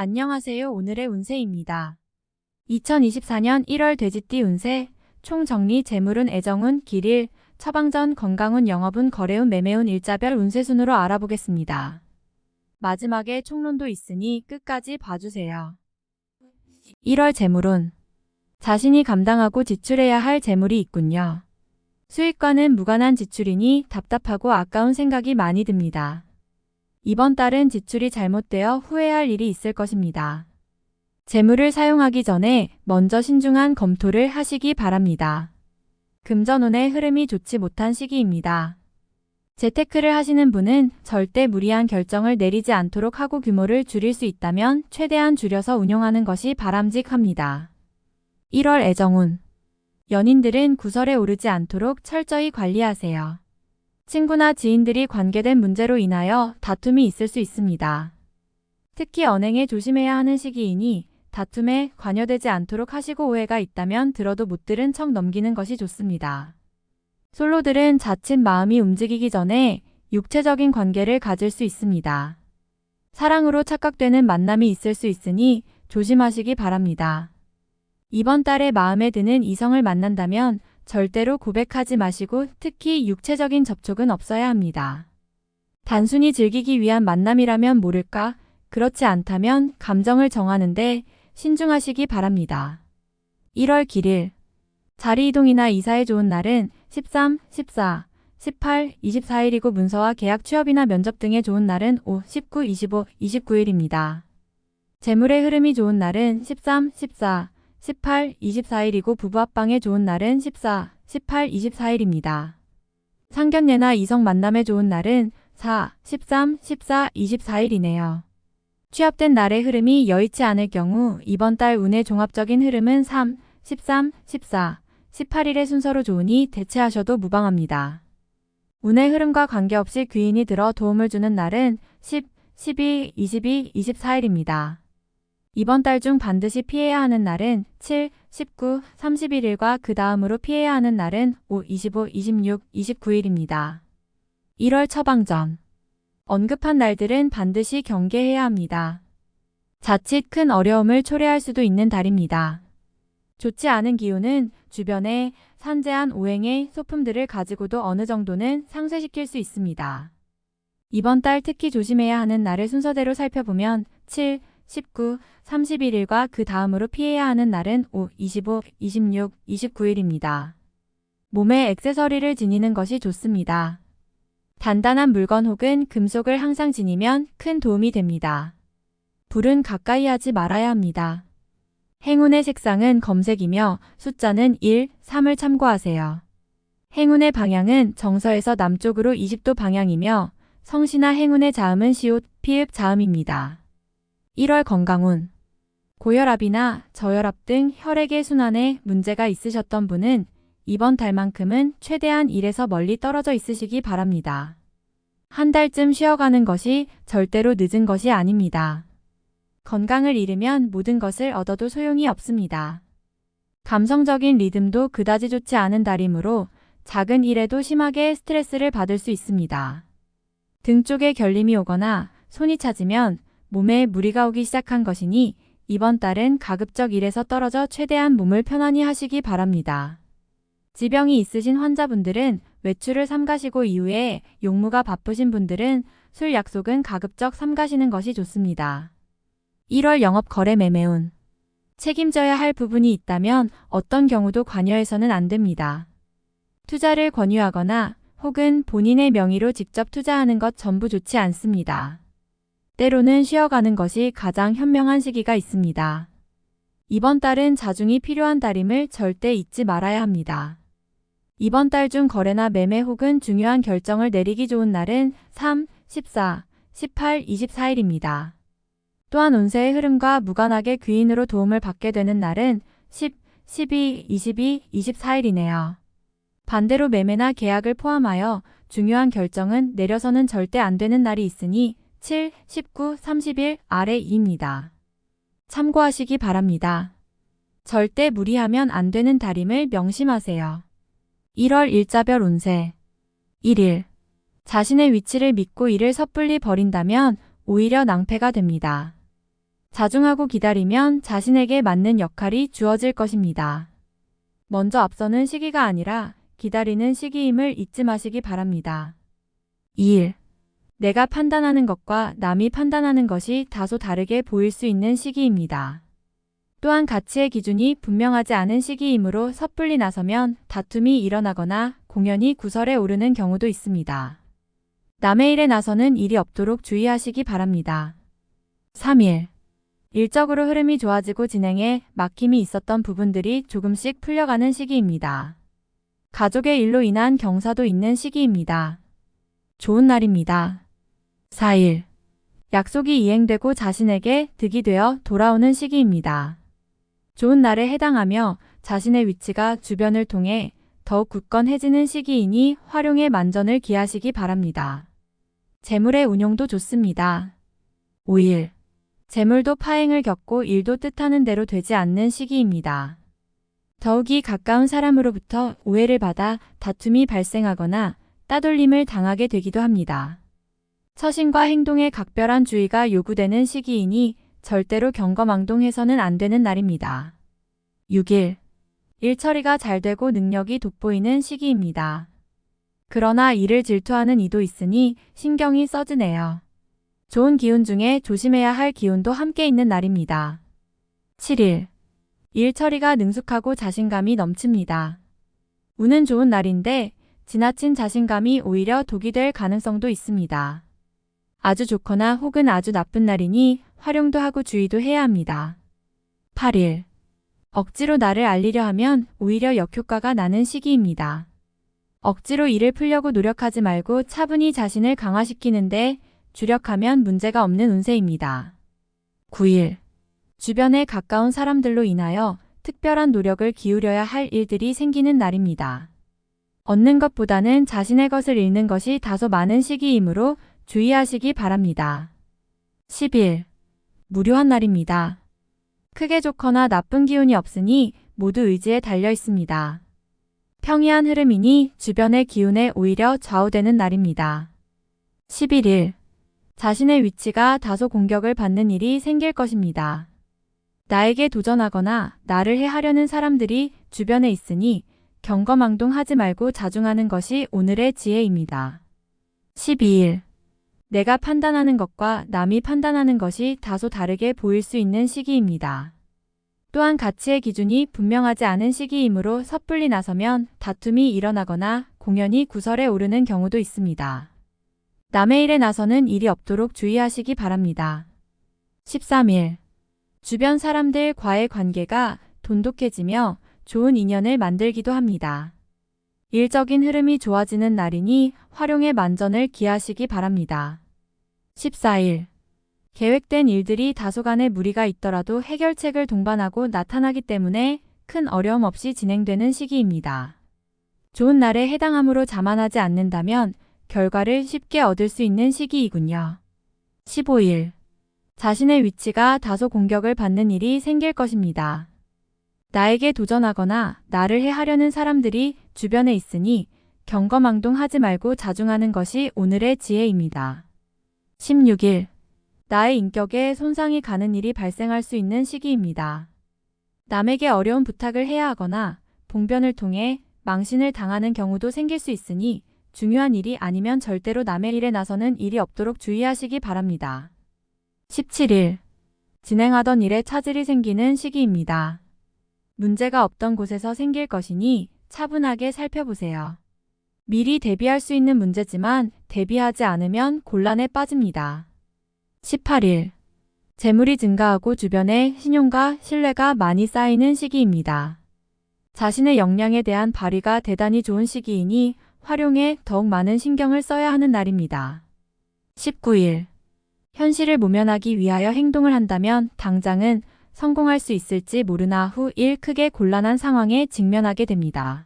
안녕하세요. 오늘의 운세입니다. 2024년 1월 돼지띠 운세, 총정리 재물운 애정운 길일, 처방전 건강운 영업운 거래운 매매운 일자별 운세 순으로 알아보겠습니다. 마지막에 총론도 있으니 끝까지 봐주세요. 1월 재물운. 자신이 감당하고 지출해야 할 재물이 있군요. 수익과는 무관한 지출이니 답답하고 아까운 생각이 많이 듭니다. 이번 달은 지출이 잘못되어 후회할 일이 있을 것입니다. 재물을 사용하기 전에 먼저 신중한 검토를 하시기 바랍니다. 금전운의 흐름이 좋지 못한 시기입니다. 재테크를 하시는 분은 절대 무리한 결정을 내리지 않도록 하고 규모를 줄일 수 있다면 최대한 줄여서 운용하는 것이 바람직합니다. 1월 애정운. 연인들은 구설에 오르지 않도록 철저히 관리하세요. 친구나 지인들이 관계된 문제로 인하여 다툼이 있을 수 있습니다. 특히 언행에 조심해야 하는 시기이니 다툼에 관여되지 않도록 하시고 오해가 있다면 들어도 못 들은 척 넘기는 것이 좋습니다. 솔로들은 자칫 마음이 움직이기 전에 육체적인 관계를 가질 수 있습니다. 사랑으로 착각되는 만남이 있을 수 있으니 조심하시기 바랍니다. 이번 달에 마음에 드는 이성을 만난다면 절대로 고백하지 마시고 특히 육체적인 접촉은 없어야 합니다. 단순히 즐기기 위한 만남이라면 모를까, 그렇지 않다면 감정을 정하는데 신중하시기 바랍니다. 1월 길일. 자리 이동이나 이사에 좋은 날은 13, 14, 18, 24일이고 문서와 계약 취업이나 면접 등에 좋은 날은 5, 19, 25, 29일입니다. 재물의 흐름이 좋은 날은 13, 14, 18, 24일이고 부부 합방에 좋은 날은 14, 18, 24일입니다. 상견례나 이성 만남에 좋은 날은 4, 13, 14, 24일이네요. 취업된 날의 흐름이 여의치 않을 경우 이번 달 운의 종합적인 흐름은 3, 13, 14, 18일의 순서로 좋으니 대체하셔도 무방합니다. 운의 흐름과 관계없이 귀인이 들어 도움을 주는 날은 10, 12, 22, 24일입니다. 이번 달 중 반드시 피해야 하는 날은 7, 19, 31일과 그 다음으로 피해야 하는 날은 5, 25, 26, 29일입니다. 1월 처방전. 언급한 날들은 반드시 경계해야 합니다. 자칫 큰 어려움을 초래할 수도 있는 달입니다. 좋지 않은 기운은 주변에 산재한 오행의 소품들을 가지고도 어느 정도는 상쇄시킬 수 있습니다. 이번 달 특히 조심해야 하는 날을 순서대로 살펴보면 7, 19, 31일과 그 다음으로 피해야 하는 날은 5, 25, 26, 29일입니다. 몸에 액세서리를 지니는 것이 좋습니다. 단단한 물건 혹은 금속을 항상 지니면 큰 도움이 됩니다. 불은 가까이 하지 말아야 합니다. 행운의 색상은 검색이며 숫자는 1, 3을 참고하세요. 행운의 방향은 정서에서 남쪽으로 20도 방향이며 성씨나 행운의 자음은 시옷, 피읍 자음입니다. 1월 건강운. 고혈압이나 저혈압 등 혈액의 순환에 문제가 있으셨던 분은 이번 달만큼은 최대한 1에서 멀리 떨어져 있으시기 바랍니다. 한 달쯤 쉬어가는 것이 절대로 늦은 것이 아닙니다. 건강을 잃으면 모든 것을 얻어도 소용이 없습니다. 감성적인 리듬도 그다지 좋지 않은 달이므로 작은 일에도 심하게 스트레스를 받을 수 있습니다. 등 쪽에 결림이 오거나 손이 차지면 몸에 무리가 오기 시작한 것이니 이번 달은 가급적 일에서 떨어져 최대한 몸을 편안히 하시기 바랍니다. 지병이 있으신 환자분들은 외출을 삼가시고 이후에 용무가 바쁘신 분들은 술 약속은 가급적 삼가시는 것이 좋습니다. 1월 영업 거래 매매운. 책임져야 할 부분이 있다면 어떤 경우도 관여해서는 안 됩니다. 투자를 권유하거나 혹은 본인의 명의로 직접 투자하는 것 전부 좋지 않습니다. 때로는 쉬어가는 것이 가장 현명한 시기가 있습니다. 이번 달은 자중이 필요한 달임을 절대 잊지 말아야 합니다. 이번 달 중 거래나 매매 혹은 중요한 결정을 내리기 좋은 날은 3, 14, 18, 24일입니다. 또한 운세의 흐름과 무관하게 귀인으로 도움을 받게 되는 날은 10, 12, 22, 24일이네요. 반대로 매매나 계약을 포함하여 중요한 결정은 내려서는 절대 안 되는 날이 있으니 7, 19, 30일 아래 2입니다. 참고하시기 바랍니다. 절대 무리하면 안 되는 달임을 명심하세요. 1월 일자별 운세. 1일. 자신의 위치를 믿고 일을 섣불리 버린다면 오히려 낭패가 됩니다. 자중하고 기다리면 자신에게 맞는 역할이 주어질 것입니다. 먼저 앞서는 시기가 아니라 기다리는 시기임을 잊지 마시기 바랍니다. 2일. 내가 판단하는 것과 남이 판단하는 것이 다소 다르게 보일 수 있는 시기입니다. 또한 가치의 기준이 분명하지 않은 시기이므로 섣불리 나서면 다툼이 일어나거나 공연이 구설에 오르는 경우도 있습니다. 남의 일에 나서는 일이 없도록 주의하시기 바랍니다. 3일. 일적으로 흐름이 좋아지고 진행에 막힘이 있었던 부분들이 조금씩 풀려가는 시기입니다. 가족의 일로 인한 경사도 있는 시기입니다. 좋은 날입니다. 4일. 약속이 이행되고 자신에게 득이 되어 돌아오는 시기입니다. 좋은 날에 해당하며 자신의 위치가 주변을 통해 더욱 굳건해지는 시기이니 활용에 만전을 기하시기 바랍니다. 재물의 운용도 좋습니다. 5일. 재물도 파행을 겪고 일도 뜻하는 대로 되지 않는 시기입니다. 더욱이 가까운 사람으로부터 오해를 받아 다툼이 발생하거나 따돌림을 당하게 되기도 합니다. 처신과 행동에 각별한 주의가 요구되는 시기이니 절대로 경거망동해서는 안 되는 날입니다. 6일. 일 처리가 잘 되고 능력이 돋보이는 시기입니다. 그러나 이를 질투하는 이도 있으니 신경이 써지네요. 좋은 기운 중에 조심해야 할 기운도 함께 있는 날입니다. 7일. 일 처리가 능숙하고 자신감이 넘칩니다. 운은 좋은 날인데 지나친 자신감이 오히려 독이 될 가능성도 있습니다. 아주 좋거나 혹은 아주 나쁜 날이니 활용도 하고 주의도 해야 합니다. 8일. 억지로 나를 알리려 하면 오히려 역효과가 나는 시기입니다. 억지로 일을 풀려고 노력하지 말고 차분히 자신을 강화시키는데 주력하면 문제가 없는 운세입니다. 9일. 주변에 가까운 사람들로 인하여 특별한 노력을 기울여야 할 일들이 생기는 날입니다. 얻는 것보다는 자신의 것을 잃는 것이 다소 많은 시기이므로 주의하시기 바랍니다. 10일. 무료한 날입니다. 크게 좋거나 나쁜 기운이 없으니 모두 의지에 달려 있습니다. 평이한 흐름이니 주변의 기운에 오히려 좌우되는 날입니다. 11일. 자신의 위치가 다소 공격을 받는 일이 생길 것입니다. 나에게 도전하거나 나를 해하려는 사람들이 주변에 있으니 경거망동하지 말고 자중하는 것이 오늘의 지혜입니다. 12일. 내가 판단하는 것과 남이 판단하는 것이 다소 다르게 보일 수 있는 시기입니다. 또한 가치의 기준이 분명하지 않은 시기이므로 섣불리 나서면 다툼이 일어나거나 공연이 구설에 오르는 경우도 있습니다. 남의 일에 나서는 일이 없도록 주의하시기 바랍니다. 13일. 주변 사람들과의 관계가 돈독해지며 좋은 인연을 만들기도 합니다. 일적인 흐름이 좋아지는 날이니 활용에 만전을 기하시기 바랍니다. 14일. 계획된 일들이 다소간의 무리가 있더라도 해결책을 동반하고 나타나기 때문에 큰 어려움 없이 진행되는 시기입니다. 좋은 날에 해당함으로 자만하지 않는다면 결과를 쉽게 얻을 수 있는 시기이군요. 15일. 자신의 위치가 다소 공격을 받는 일이 생길 것입니다. 나에게 도전하거나 나를 해하려는 사람들이 주변에 있으니 경거망동하지 말고 자중하는 것이 오늘의 지혜입니다. 16일. 나의 인격에 손상이 가는 일이 발생할 수 있는 시기입니다. 남에게 어려운 부탁을 해야 하거나 봉변을 통해 망신을 당하는 경우도 생길 수 있으니 중요한 일이 아니면 절대로 남의 일에 나서는 일이 없도록 주의하시기 바랍니다. 17일. 진행하던 일에 차질이 생기는 시기입니다. 문제가 없던 곳에서 생길 것이니 차분하게 살펴보세요. 미리 대비할 수 있는 문제지만 대비하지 않으면 곤란에 빠집니다. 18일. 재물이 증가하고 주변에 신용과 신뢰가 많이 쌓이는 시기입니다. 자신의 역량에 대한 발휘가 대단히 좋은 시기이니 활용에 더욱 많은 신경을 써야 하는 날입니다. 19일. 현실을 모면하기 위하여 행동을 한다면 당장은 성공할 수 있을지 모르나 후 일 크게 곤란한 상황에 직면하게 됩니다.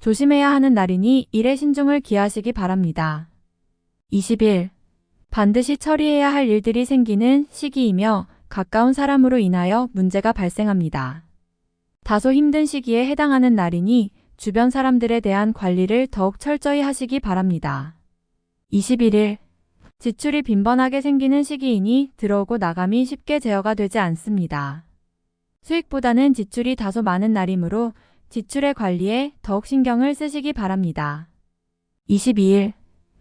조심해야 하는 날이니 일에 신중을 기하시기 바랍니다. 20일. 반드시 처리해야 할 일들이 생기는 시기이며 가까운 사람으로 인하여 문제가 발생합니다. 다소 힘든 시기에 해당하는 날이니 주변 사람들에 대한 관리를 더욱 철저히 하시기 바랍니다. 21일. 지출이 빈번하게 생기는 시기이니 들어오고 나감이 쉽게 제어가 되지 않습니다. 수익보다는 지출이 다소 많은 날이므로 지출의 관리에 더욱 신경을 쓰시기 바랍니다. 22일.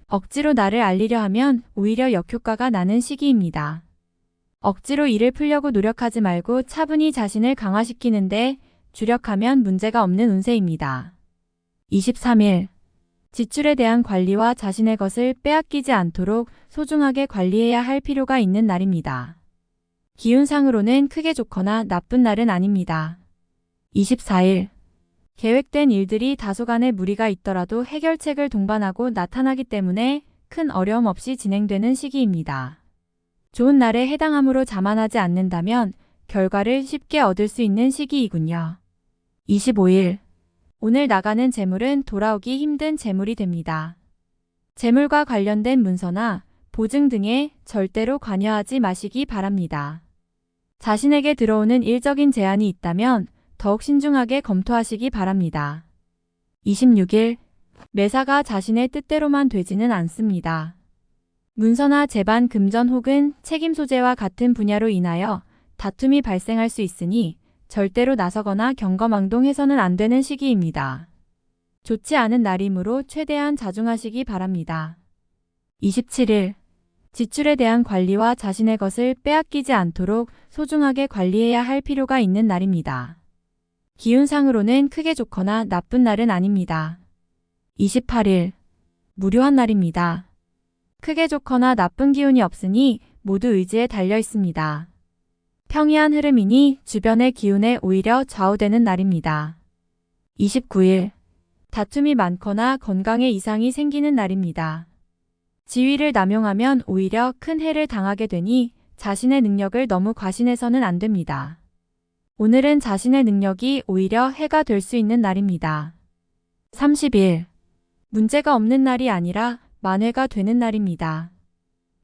억지로 나를 알리려 하면 오히려 역효과가 나는 시기입니다. 억지로 일을 풀려고 노력하지 말고 차분히 자신을 강화시키는데 주력하면 문제가 없는 운세입니다. 23일. 지출에 대한 관리와 자신의 것을 빼앗기지 않도록 소중하게 관리해야 할 필요가 있는 날입니다. 기운상으로는 크게 좋거나 나쁜 날은 아닙니다. 24일. 계획된 일들이 다소간의 무리가 있더라도 해결책을 동반하고 나타나기 때문에 큰 어려움 없이 진행되는 시기입니다. 좋은 날에 해당함으로 자만하지 않는다면 결과를 쉽게 얻을 수 있는 시기이군요. 25일. 오늘 나가는 재물은 돌아오기 힘든 재물이 됩니다. 재물과 관련된 문서나 보증 등에 절대로 관여하지 마시기 바랍니다. 자신에게 들어오는 일적인 제안이 있다면 더욱 신중하게 검토하시기 바랍니다. 26일. 매사가 자신의 뜻대로만 되지는 않습니다. 문서나 재반, 금전 혹은 책임 소재와 같은 분야로 인하여 다툼이 발생할 수 있으니 절대로 나서거나 경거망동해서는 안 되는 시기입니다. 좋지 않은 날이므로 최대한 자중하시기 바랍니다. 27일. 지출에 대한 관리와 자신의 것을 빼앗기지 않도록 소중하게 관리해야 할 필요가 있는 날입니다. 기운상으로는 크게 좋거나 나쁜 날은 아닙니다. 28일. 무료한 날입니다. 크게 좋거나 나쁜 기운이 없으니 모두 의지에 달려 있습니다. 평이한 흐름이니 주변의 기운에 오히려 좌우되는 날입니다. 29일. 다툼이 많거나 건강에 이상이 생기는 날입니다. 지위를 남용하면 오히려 큰 해를 당하게 되니 자신의 능력을 너무 과신해서는 안 됩니다. 오늘은 자신의 능력이 오히려 해가 될 수 있는 날입니다. 30일. 문제가 없는 날이 아니라 만회가 되는 날입니다.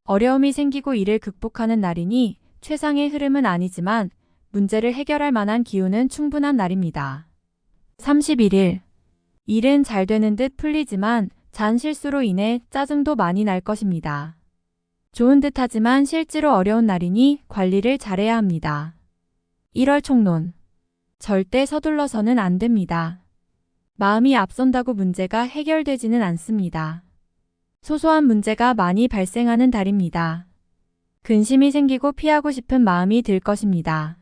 어려움이 생기고 이를 극복하는 날이니 최상의 흐름은 아니지만 문제를 해결할 만한 기운은 충분한 날입니다. 31일. 일은 잘 되는 듯 풀리지만 잔 실수로 인해 짜증도 많이 날 것입니다. 좋은 듯 하지만 실제로 어려운 날이니 관리를 잘해야 합니다. 1월 총론. 절대 서둘러서는 안 됩니다. 마음이 앞선다고 문제가 해결되지는 않습니다. 소소한 문제가 많이 발생하는 달입니다. 근심이 생기고 피하고 싶은 마음이 들 것입니다.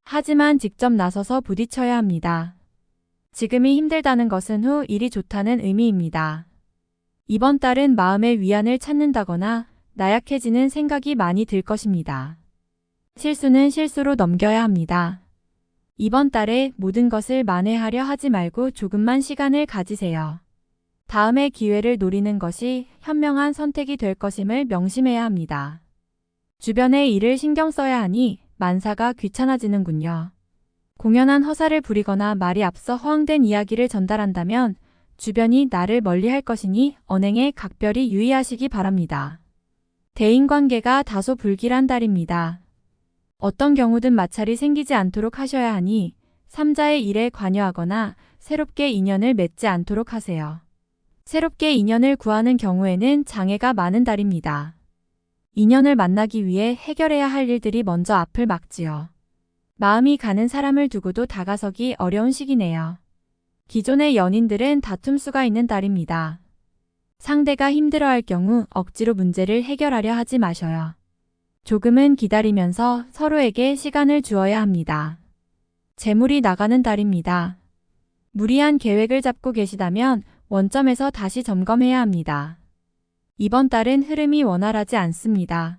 하지만 직접 나서서 부딪혀야 합니다. 지금이 힘들다는 것은 후 일이 좋다는 의미입니다. 이번 달은 마음의 위안을 찾는다거나 나약해지는 생각이 많이 들 것입니다. 실수는 실수로 넘겨야 합니다. 이번 달에 모든 것을 만회하려 하지 말고 조금만 시간을 가지세요. 다음의 기회를 노리는 것이 현명한 선택이 될 것임을 명심해야 합니다. 주변의 일을 신경 써야 하니 만사가 귀찮아지는군요. 공연한 허사를 부리거나 말이 앞서 허황된 이야기를 전달한다면 주변이 나를 멀리할 것이니 언행에 각별히 유의하시기 바랍니다. 대인관계가 다소 불길한 달입니다. 어떤 경우든 마찰이 생기지 않도록 하셔야 하니 삼자의 일에 관여하거나 새롭게 인연을 맺지 않도록 하세요. 새롭게 인연을 구하는 경우에는 장애가 많은 달입니다. 인연을 만나기 위해 해결해야 할 일들이 먼저 앞을 막지요. 마음이 가는 사람을 두고도 다가서기 어려운 시기네요. 기존의 연인들은 다툼수가 있는 달입니다. 상대가 힘들어할 경우 억지로 문제를 해결하려 하지 마셔요. 조금은 기다리면서 서로에게 시간을 주어야 합니다. 재물이 나가는 달입니다. 무리한 계획을 잡고 계시다면 원점에서 다시 점검해야 합니다. 이번 달은 흐름이 원활하지 않습니다.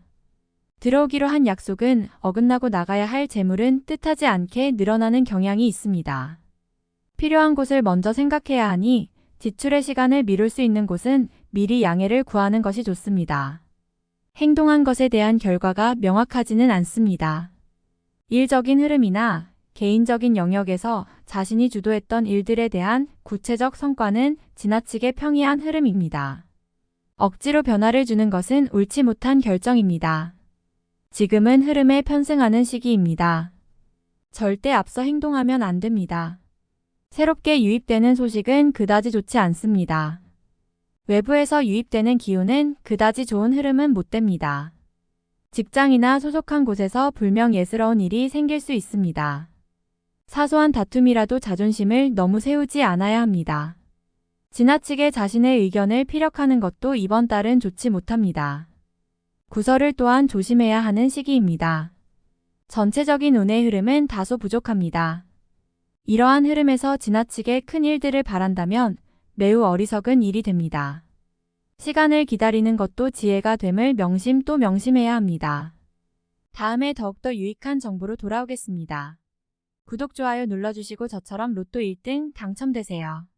들어오기로 한 약속은 어긋나고 나가야 할 재물은 뜻하지 않게 늘어나는 경향이 있습니다. 필요한 곳을 먼저 생각해야 하니 지출의 시간을 미룰 수 있는 곳은 미리 양해를 구하는 것이 좋습니다. 행동한 것에 대한 결과가 명확하지는 않습니다. 일적인 흐름이나 개인적인 영역에서 자신이 주도했던 일들에 대한 구체적 성과는 지나치게 평이한 흐름입니다. 억지로 변화를 주는 것은 옳지 못한 결정입니다. 지금은 흐름에 편승하는 시기입니다. 절대 앞서 행동하면 안 됩니다. 새롭게 유입되는 소식은 그다지 좋지 않습니다. 외부에서 유입되는 기운은 그다지 좋은 흐름은 못 됩니다. 직장이나 소속한 곳에서 불명예스러운 일이 생길 수 있습니다. 사소한 다툼이라도 자존심을 너무 세우지 않아야 합니다. 지나치게 자신의 의견을 피력하는 것도 이번 달은 좋지 못합니다. 구설을 또한 조심해야 하는 시기입니다. 전체적인 운의 흐름은 다소 부족합니다. 이러한 흐름에서 지나치게 큰 일들을 바란다면 매우 어리석은 일이 됩니다. 시간을 기다리는 것도 지혜가 됨을 명심 또 명심해야 합니다. 다음에 더욱더 유익한 정보로 돌아오겠습니다. 구독, 좋아요 눌러주시고 저처럼 로또 1등 당첨되세요.